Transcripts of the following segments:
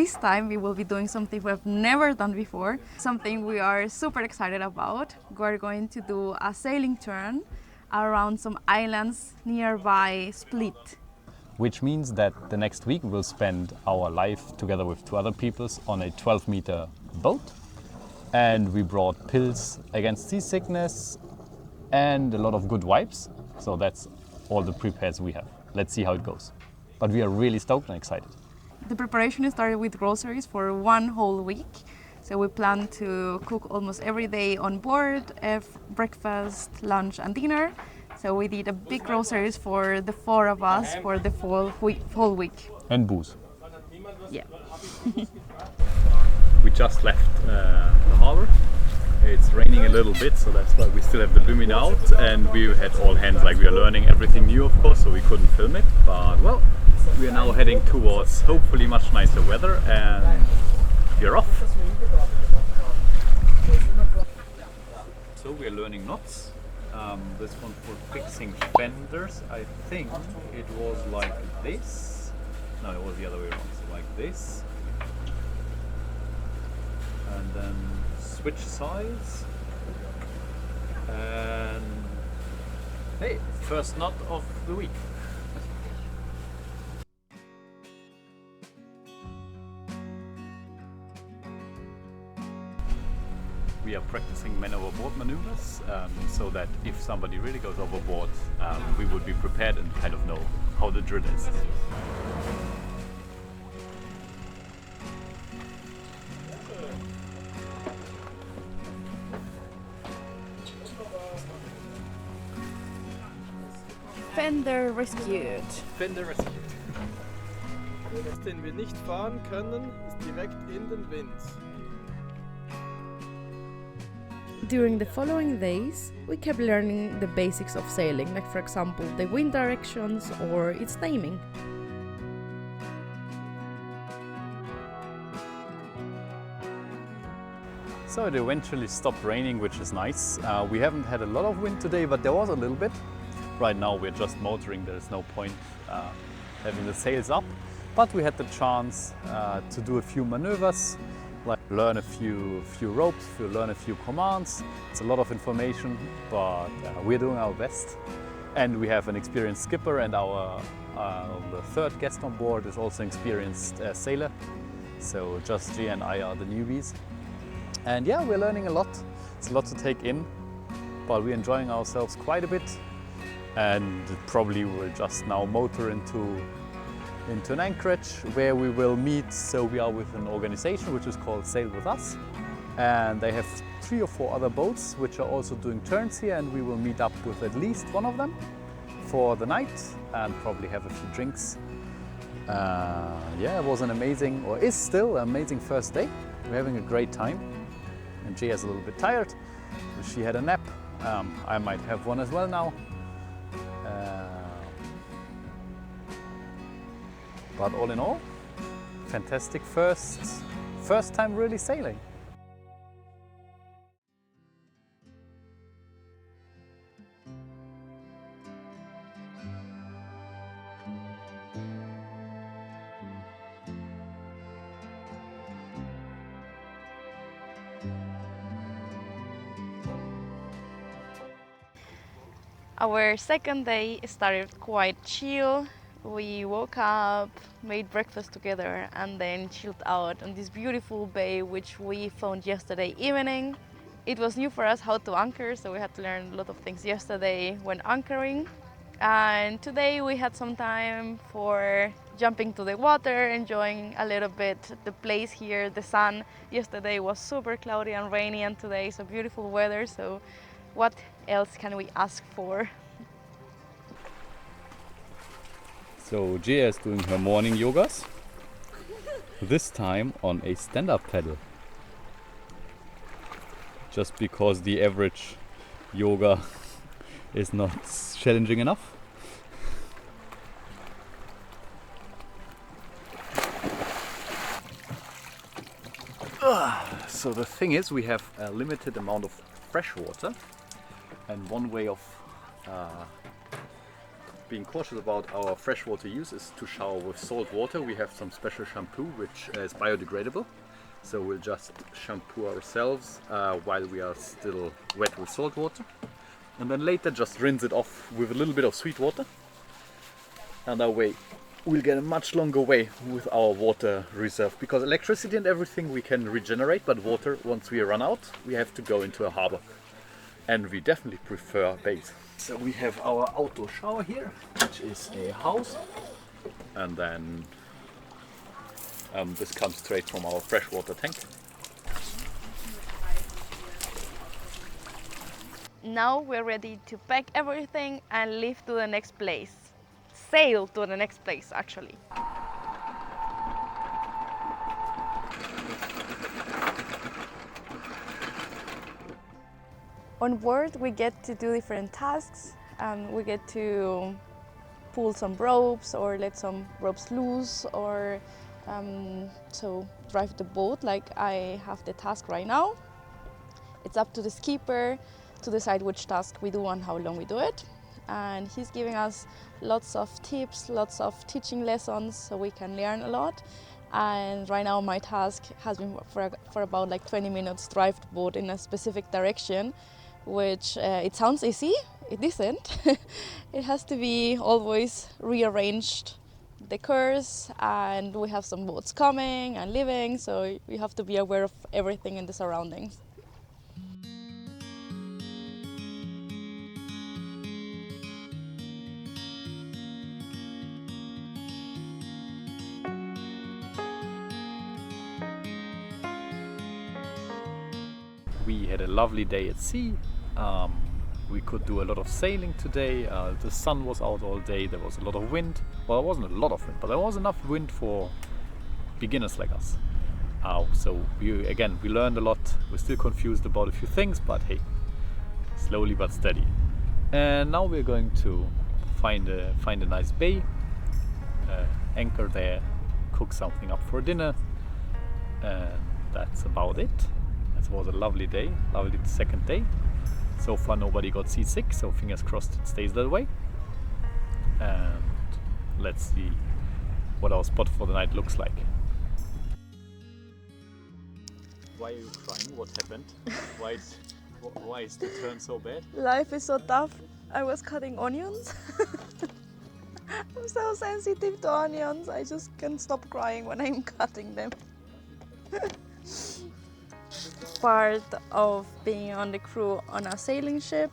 this time we will be doing something we have never done before, something we are super excited about. We're going to do a sailing turn around some islands nearby Split. Which means that the next week we'll spend our life together with 2 other peoples on a 12-meter boat. And we brought pills against seasickness and a lot of good vibes. So that's all the prepares we have. Let's see how it goes. But we are really stoked and excited. The preparation started with groceries for 1 whole week. So we plan to cook almost every day on board, breakfast, lunch and dinner. So we did a big groceries for the 4 of us for the whole week. And booze. Yeah. We just left the harbor. It's raining a little bit, so that's why we still have the Bimini out, and we had all hands, like we are learning everything new of course, so we couldn't film it, but well, we are now heading towards hopefully much nicer weather and we're off. So we are learning knots. This one for fixing fenders, I think it was like this. No, it was the other way around, so like this. And then switch sides. And hey, first knot of the week. We are practicing men overboard maneuvers, so that if somebody really goes overboard, we would be prepared and kind of know how the drill is. Fender rescued. Fender rescued. Den wir nicht fahren können, ist direkt in den Wind. During the following days, we kept learning the basics of sailing, like for example the wind directions or its naming. So it eventually stopped raining, which is nice. We haven't had a lot of wind today, but there was a little bit. Right now we're just motoring, there's no point having the sails up. But we had the chance to do a few maneuvers, like learn a few ropes, learn a few commands. It's a lot of information, but we're doing our best. And we have an experienced skipper, and our the 3rd guest on board is also an experienced sailor. So just G and I are the newbies. And yeah, we're learning a lot. It's a lot to take in, but we're enjoying ourselves quite a bit. And probably we'll just now motor into an anchorage where we will meet. So we are with an organization which is called Sail With Us, and they have 3 or 4 other boats which are also doing turns here, and we will meet up with at least one of them for the night and probably have a few drinks. Yeah, it was an amazing, or is still an amazing first day. We're having a great time, and Gia is a little bit tired, so she had a nap. I might have one as well now. But all in all, fantastic first time really sailing. Our second day started quite chill. We woke up, made breakfast together, and then chilled out on this beautiful bay which we found yesterday evening. It was new for us how to anchor, so we had to learn a lot of things yesterday when anchoring. And today we had some time for jumping to the water, enjoying a little bit the place here, the sun. Yesterday was super cloudy and rainy, and today is a beautiful weather, so what else can we ask for? So Gia is doing her morning yogas, this time on a stand-up paddle. Just because the average yoga is not challenging enough. So the thing is, we have a limited amount of fresh water, and one way of being cautious about our freshwater use is to shower with salt water. We have some special shampoo which is biodegradable. So we'll just shampoo ourselves while we are still wet with salt water. And then later just rinse it off with a little bit of sweet water. And that way we'll get a much longer way with our water reserve. Because electricity and everything we can regenerate, but water, once we run out, we have to go into a harbor. And we definitely prefer bays. So we have our outdoor shower here, which is a house. And then this comes straight from our freshwater tank. Now we're ready to pack everything and leave to the next place. Sail to the next place, actually. On board, we get to do different tasks. We get to pull some ropes or let some ropes loose, or so drive the boat like I have the task right now. It's up to the skipper to decide which task we do and how long we do it. And he's giving us lots of tips, lots of teaching lessons, so we can learn a lot. And right now my task has been for about like 20 minutes drive the boat in a specific direction, which it sounds easy, it isn't. It has to be always rearranged, the course, and we have some boats coming and leaving, so you have to be aware of everything in the surroundings. We had a lovely day at sea. We could do a lot of sailing today. The sun was out all day. There was a lot of wind. Well, there wasn't a lot of wind, but there was enough wind for beginners like us. So we learned a lot. We're still confused about a few things, but hey, slowly but steady. And now we're going to find a nice bay, anchor there, cook something up for dinner, and that's about it. It was a lovely day, lovely second day. So far nobody got seasick, so fingers crossed it stays that way. And let's see what our spot for the night looks like. Why are you crying? What happened? Why is the turn so bad? Life is so tough. I was cutting onions. I'm so sensitive to onions. I just can't stop crying when I'm cutting them. Part of being on the crew on a sailing ship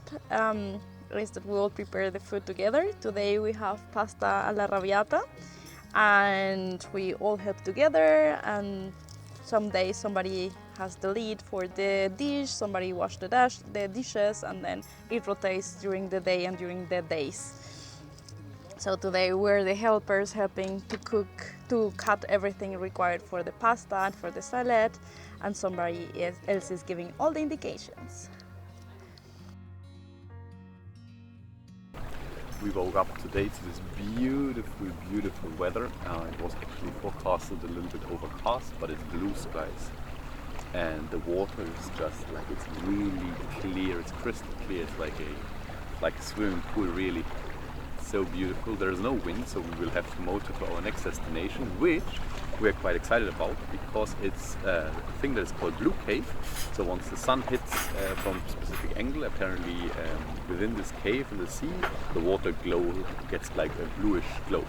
is that we all prepare the food together. Today we have pasta alla arrabbiata, and we all help together, and some days somebody has the lead for the dish, somebody wash the dishes, and then it rotates during the day and during the days. So today we're the helpers helping to cut everything required for the pasta and for the salad, and somebody else is giving all the indications. We woke up today to this beautiful, beautiful weather. It was actually forecasted a little bit overcast, but it's blue skies. And the water is just like, it's really clear, it's crystal clear, it's like a swimming pool really. So beautiful. There's no wind, so we will have to motor to our next destination, which we are quite excited about because it's a thing that is called Blue Cave. So once the sun hits from a specific angle, apparently within this cave in the sea, the water glow gets like a bluish glow.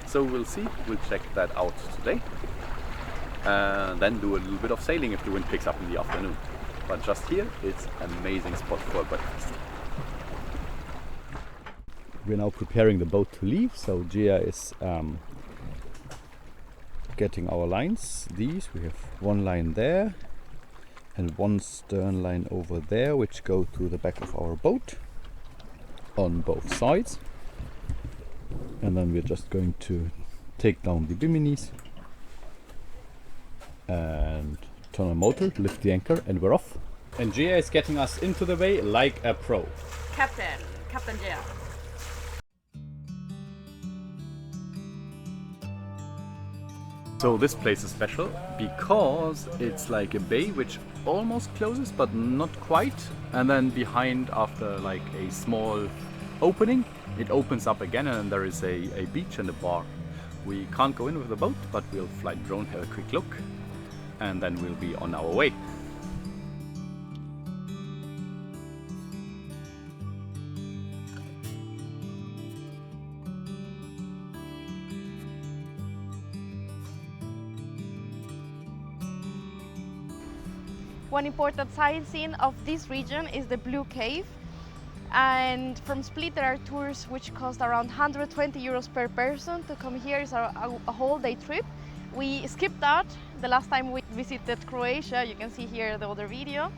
So we'll see, we'll check that out today. And then do a little bit of sailing if the wind picks up in the afternoon. But just here, it's an amazing spot for breakfast. We're now preparing the boat to leave, so Gia is getting our lines. These, we have one line there and one stern line over there, which go to the back of our boat on both sides. And then we're just going to take down the biminis and turn on motor, lift the anchor, and we're off. And Gia is getting us into the bay like a pro. Captain Gia. So this place is special because it's like a bay which almost closes but not quite, and then behind, after like a small opening, it opens up again and there is a beach and a bar. We can't go in with the boat, but we'll fly drone, have a quick look, and then we'll be on our way. One important sightseeing of this region is the Blue Cave. And from Split there are tours which cost around 120 euros per person to come here. It's a whole day trip. We skipped that the last time we visited Croatia. You can see here the other video.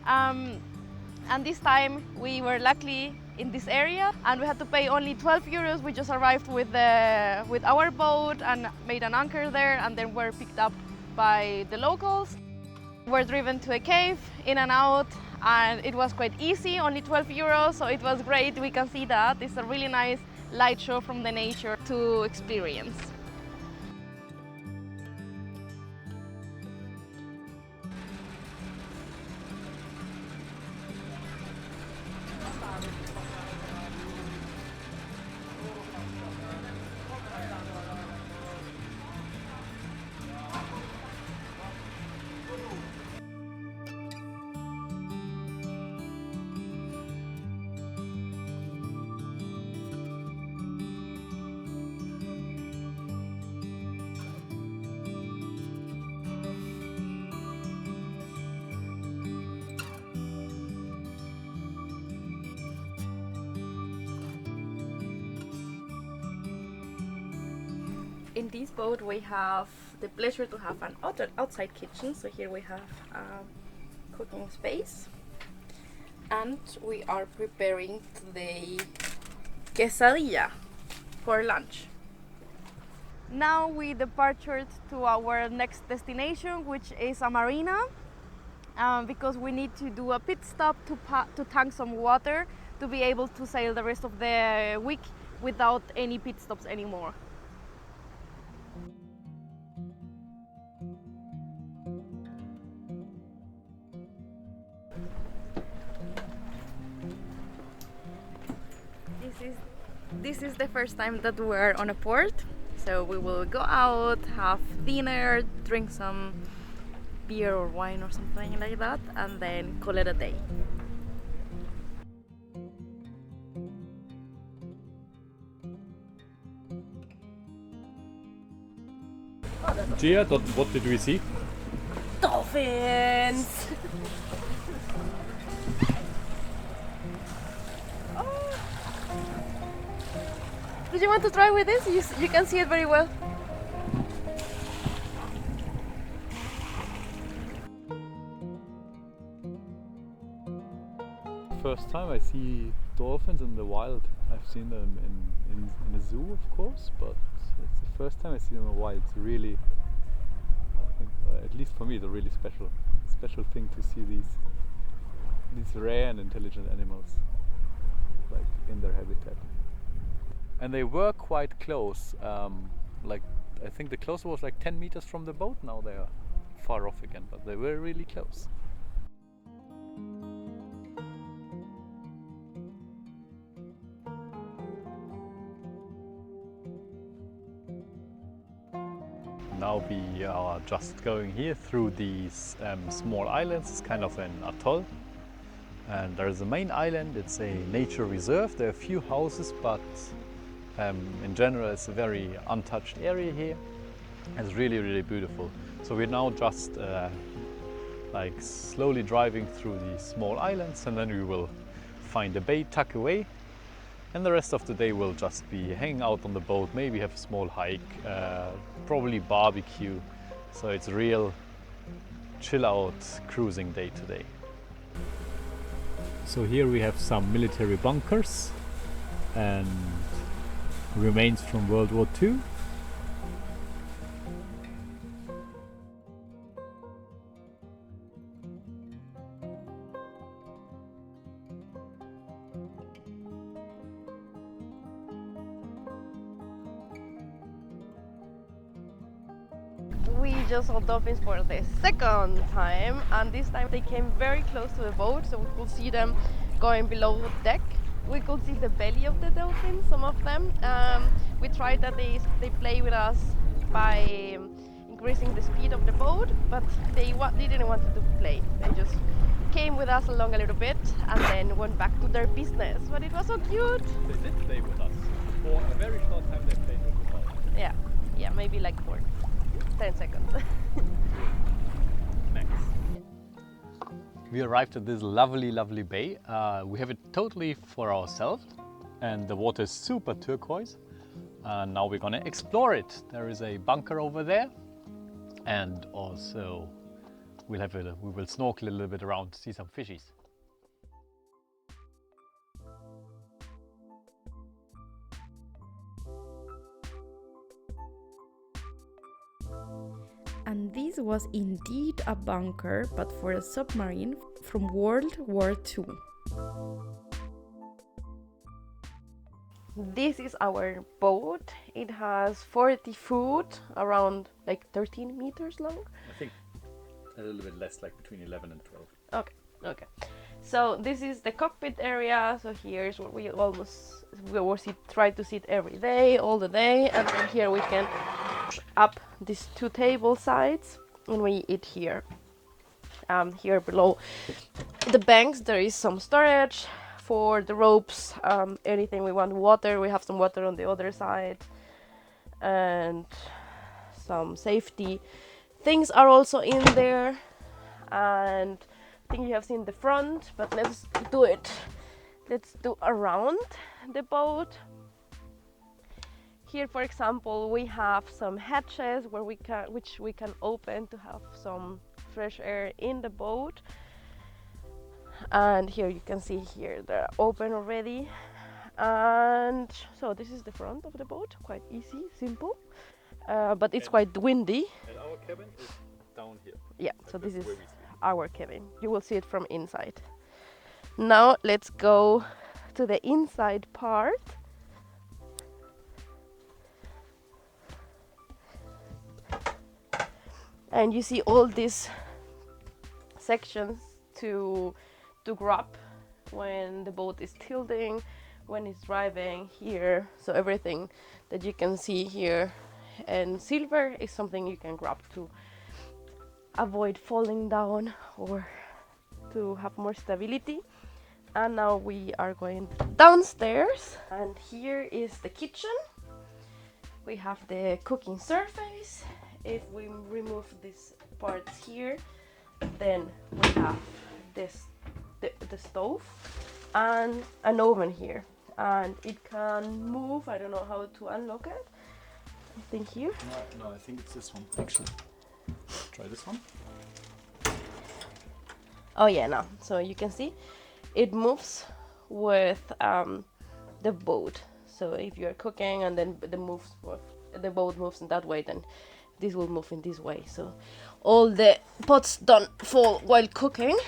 And this time we were luckily in this area and we had to pay only 12 euros. We just arrived with our boat and made an anchor there, and then were picked up by the locals. We're driven to a cave, in and out, and it was quite easy, only 12 euros, so it was great. We can see that. It's a really nice light show from the nature to experience. In this boat we have the pleasure to have an outside kitchen, so here we have a cooking space and we are preparing the quesadilla for lunch. Now we departed to our next destination, which is a marina, because we need to do a pit stop to tank some water to be able to sail the rest of the week without any pit stops anymore. This is the first time that we're on a port, so we will go out, have dinner, drink some beer or wine or something like that, and then call it a day. Gia, what did we see? Dolphins! Did you want to try with this? You can see it very well. First time I see dolphins in the wild. I've seen them in a zoo, of course, but it's the first time I see them in the wild. It's really, I think, at least for me, it's a really special thing to see these rare and intelligent animals like in their habitat. And they were quite close. Like I think the closest was like 10 meters from the boat. Now they are far off again, but they were really close. Now we are just going here through these small islands. It's kind of an atoll. And there is a main island. It's a nature reserve. There are a few houses, but in general it's a very untouched area here. It's really, really beautiful. So we're now just like slowly driving through these small islands, and then we will find a bay, tuck away, and the rest of the day we'll just be hanging out on the boat, maybe have a small hike, probably barbecue. So it's a real chill out cruising day today. So here we have some military bunkers and remains from World War II. We just saw dolphins for the second time, and this time they came very close to the boat, so we could see them going below the deck. we could see the belly of the dolphins, some of them. We tried that they play with us by increasing the speed of the boat, but they didn't want to play. They just came with us along a little bit and then went back to their business. But it was so cute. They did play with us. For a very short time they played with us. Yeah, maybe like for 10 seconds. Thanks. We arrived at this lovely bay. We have it totally for ourselves and the water is super turquoise. Now we're gonna explore it. There is a bunker over there and also we will snorkel a little bit around to see some fishies. And this was indeed a bunker, but for a submarine from World War II. This is our boat. It has 40 foot, around like 13 meters long. I think a little bit less, like between 11 and 12. Okay. So this is the cockpit area. So here's where we try to sit every day, all the day, and then here we can up these two table sides and we eat here. Here below the banks there is some storage for the ropes, anything we want, water, we have some water on the other side, and some safety things are also in there. And I think you have seen the front, but let's do around the boat. Here, for example, we have some hatches which we can open to have some fresh air in the boat. And here you can see here they're open already. And so this is the front of the boat, quite easy, simple, but it's quite windy. And our cabin is down here. Yeah, so this is where we sleep. our cabin. You will see it from inside. Now let's go to the inside part. And you see all these sections to grab when the boat is tilting, when it's driving here. So everything that you can see here and silver is something you can grab to avoid falling down or to have more stability. And now we are going downstairs, and here is the kitchen. We have the cooking surface. If we remove these parts here, then we have the stove and an oven here, and it can move. I don't know how to unlock it. I think here. No, I think it's this one actually. Try this one. Oh yeah, no. So you can see it moves with the boat. So if you're cooking and then the boat moves in that way, then this will move in this way. So all the pots don't fall while cooking.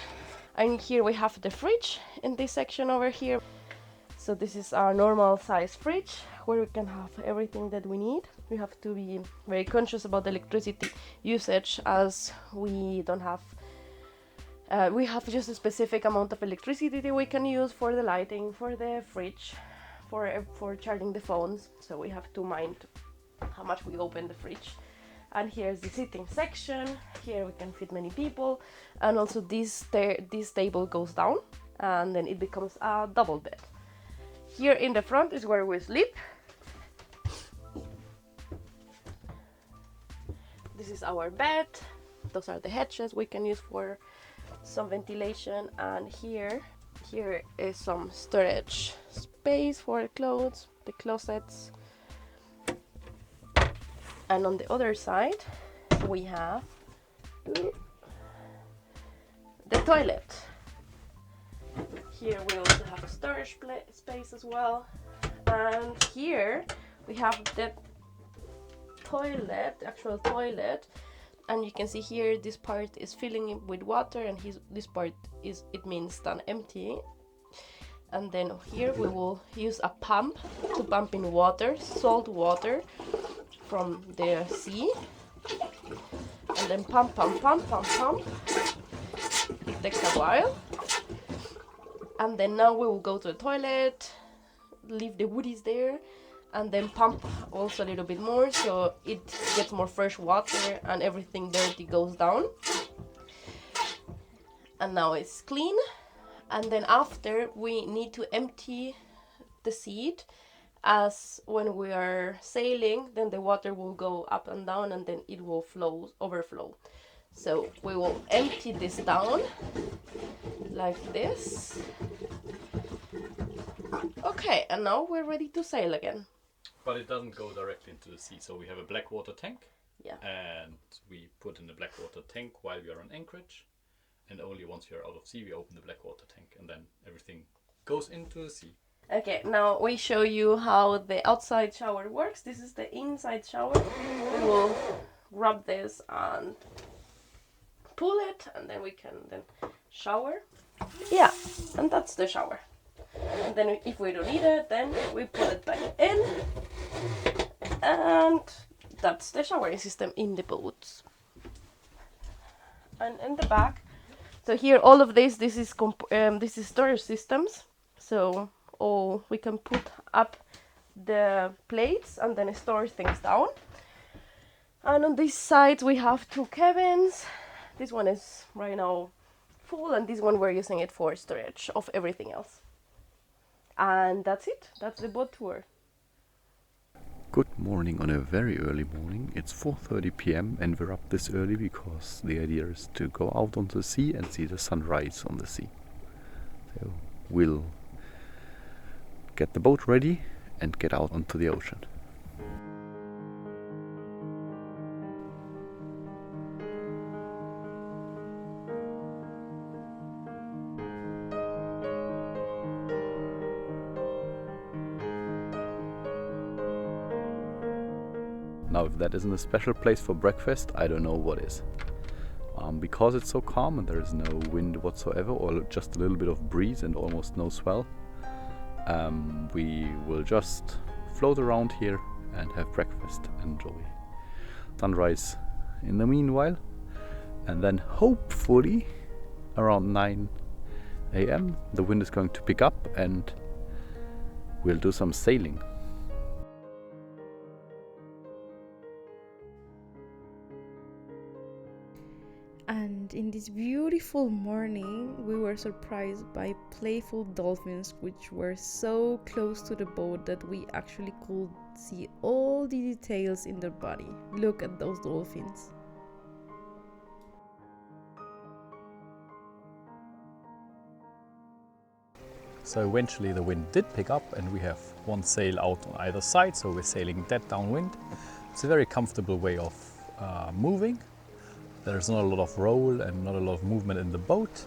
And here we have the fridge in this section over here. So this is our normal size fridge where we can have everything that we need. We have to be very conscious about the electricity usage, as we don't have we have just a specific amount of electricity that we can use for the lighting, for the fridge, for charging the phones. So we have to mind how much we open the fridge. And here's the sitting section. Here we can fit many people, and also this table goes down and then it becomes a double bed. Here in the front is where we sleep. This is our bed. Those are the hatches we can use for some ventilation. And here is some storage space for clothes, the closets. And on the other side we have the toilet. Here we also have a storage space as well. And here we have the toilet, the actual toilet. And you can see here this part is filling with water, and this part it means done emptying. And then here we will use a pump to pump in water, salt water from the sea, and then pump. It takes a while. And then now we will go to the toilet, leave the woodies there, and then pump also a little bit more so it gets more fresh water and everything dirty goes down. And now it's clean. And then after we need to empty the seat, as when we are sailing then the water will go up and down and then it will overflow. So we will empty this down like this. Okay, and now we're ready to sail again. But it doesn't go directly into the sea. So we have a black water tank. Yeah. And we put in the black water tank while we are on anchorage. And only once we are out of sea, we open the black water tank. And then everything goes into the sea. Okay, now we show you how the outside shower works. This is the inside shower. We will grab this and pull it, and then we can then shower. Yeah, and that's the shower. And then if we don't need it, then we put it back in. And that's the showering system in the boats. And in the back, so here all of this is storage systems. So we can put up the plates and then store things down. And on this side we have 2 cabins. This one is right now full, and this one we're using it for storage of everything else. And that's it. That's the boat tour. Good morning on a very early morning. It's 4:30 p.m. and we're up this early because the idea is to go out on the sea and see the sunrise on the sea. So we'll get the boat ready and get out onto the ocean. Now, if that isn't a special place for breakfast, I don't know what is. Because it's so calm and there is no wind whatsoever, or just a little bit of breeze and almost no swell, we will just float around here and have breakfast and enjoy sunrise in the meanwhile. And then hopefully around 9 a.m. the wind is going to pick up and we'll do some sailing. And in this beautiful morning, we were surprised by playful dolphins, which were so close to the boat that we actually could see all the details in their body. Look at those dolphins. So eventually the wind did pick up and we have one sail out on either side, so we're sailing dead downwind. It's a very comfortable way of moving. There's not a lot of roll and not a lot of movement in the boat.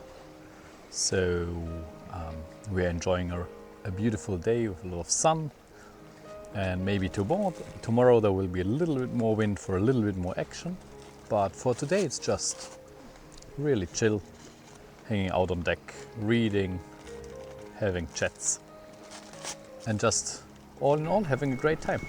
So we're enjoying a beautiful day with a lot of sun. And maybe tomorrow there will be a little bit more wind for a little bit more action. But for today it's just really chill, hanging out on deck, reading, having chats, and just all in all having a great time.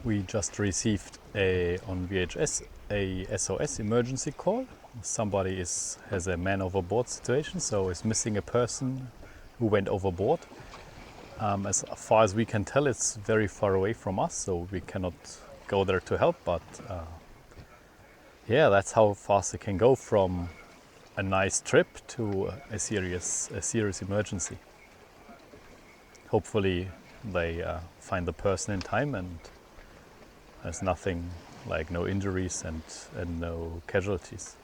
We just received on VHS a SOS emergency call. Somebody has a man overboard situation, so is missing a person who went overboard. As far as we can tell, it's very far away from us, so we cannot go there to help, but yeah, that's how fast it can go from a nice trip to a serious emergency. Hopefully they find the person in time and there's nothing, like no injuries and no casualties.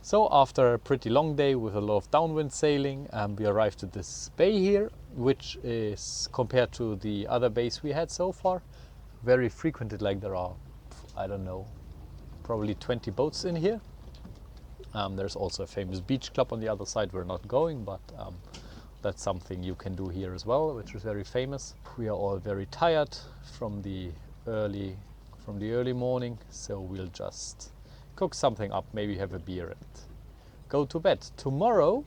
So after a pretty long day with a lot of downwind sailing, we arrived at this bay here, which is, compared to the other bays we had so far, very frequented. Like there are, I don't know, probably 20 boats in here. There's also a famous beach club on the other side. We're not going, but that's something you can do here as well, which is very famous. We are all very tired from the early morning, so we'll just cook something up, maybe have a beer and go to bed. Tomorrow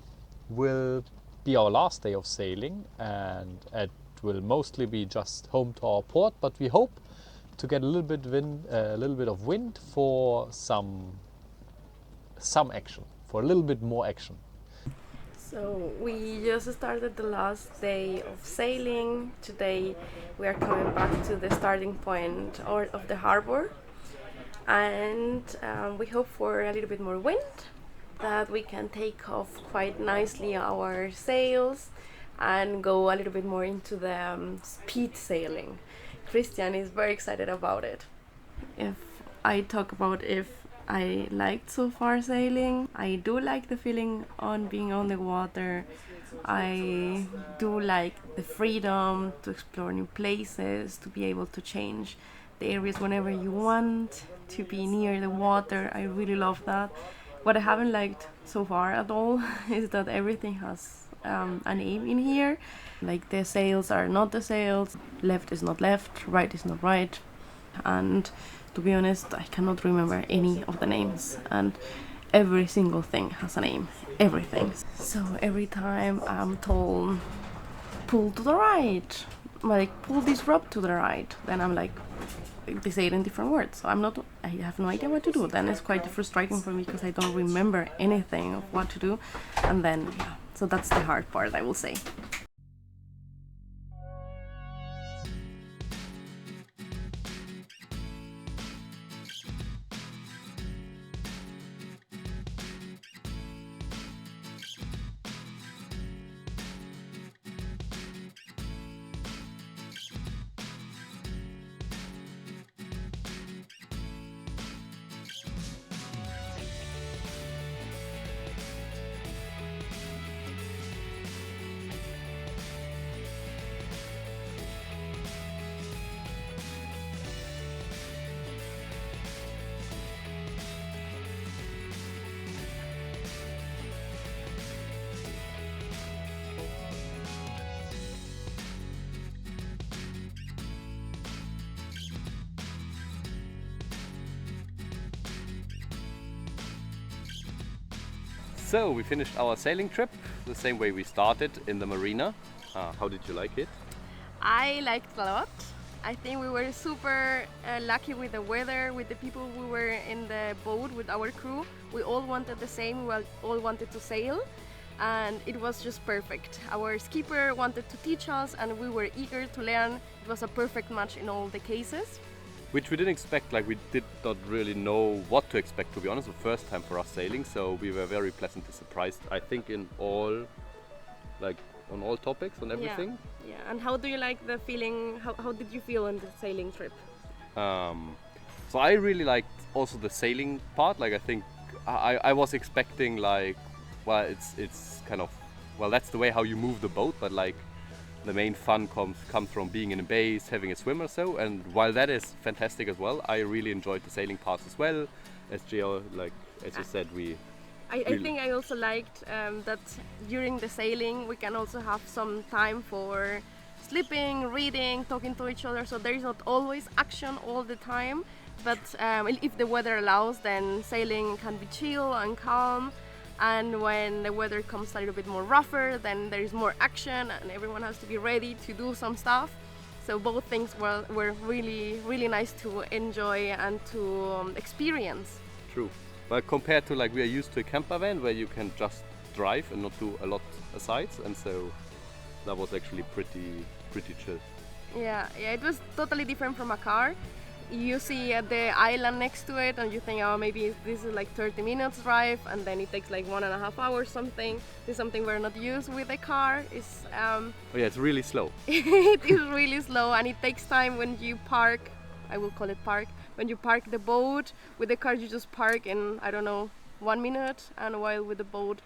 will be our last day of sailing, and it will mostly be just home to our port, but we hope to get a little bit of wind for some action, for a little bit more action. So we just started the last day of sailing. Today we are coming back to the starting point of the harbor, and we hope for a little bit more wind, that we can take off quite nicely our sails and go a little bit more into the speed sailing. Christian is very excited about it. If I talk about if I liked so far sailing, I do like the feeling on being on the water. I do like the freedom to explore new places, to be able to change the areas whenever you want, to be near the water. I really love that. What I haven't liked so far at all is that everything has a name in here. Like the sails are not the sails, left is not left, right is not right. And to be honest, I cannot remember any of the names, and every single thing has a name, everything. So every time I'm told, pull to the right, like pull this rope to the right, then I'm like, they say it in different words, so I have no idea what to do. Then it's quite frustrating for me because I don't remember anything of what to do, and then yeah, so that's the hard part, I will say. So we finished our sailing trip the same way we started, in the marina. How did you like it? I liked it a lot. I think we were super lucky with the weather, with the people we were in the boat with our crew. We all wanted the same, we all wanted to sail, and it was just perfect. Our skipper wanted to teach us and we were eager to learn. It was a perfect match in all the cases. Which we didn't expect, like we did not really know what to expect, to be honest, the first time for us sailing, so we were very pleasantly surprised, I think, in all, like on all topics, on everything. Yeah, and how do you like the feeling, how did you feel on the sailing trip? So I really liked also the sailing part. Like I think I was expecting like, well, it's kind of, well, that's the way how you move the boat, but like the main fun comes from being in a base, having a swim or so. And while that is fantastic as well, I really enjoyed the sailing parts as well. As Gio, like as you said, I think I also liked that during the sailing we can also have some time for sleeping, reading, talking to each other. So there is not always action all the time, but if the weather allows, then sailing can be chill and calm. And when the weather comes a little bit more rougher, then there is more action and everyone has to be ready to do some stuff. So both things were really, really nice to enjoy and to experience. True. But compared to like we are used to a camper van where you can just drive and not do a lot aside, and so that was actually pretty chill. Yeah, it was totally different from a car. You see the island next to it and you think, oh, maybe this is like 30 minutes drive, and then it takes like 1.5 hours something. This is something we're not used with a car. It's oh yeah, it's really slow. It is really slow, and it takes time when you park. I will call it park. When you park the boat, with the car you just park in, I don't know, 1 minute, and while with the boat,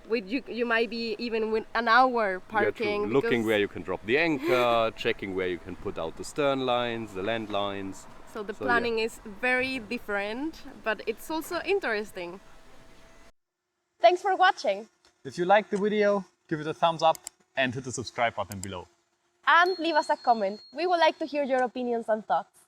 you might be even with an hour parking. Yeah, looking where you can drop the anchor, checking where you can put out the stern lines, the land lines. So the planning is very different, but it's also interesting. Thanks for watching. If you liked the video, give it a thumbs up and hit the subscribe button below. And leave us a comment. We would like to hear your opinions and thoughts.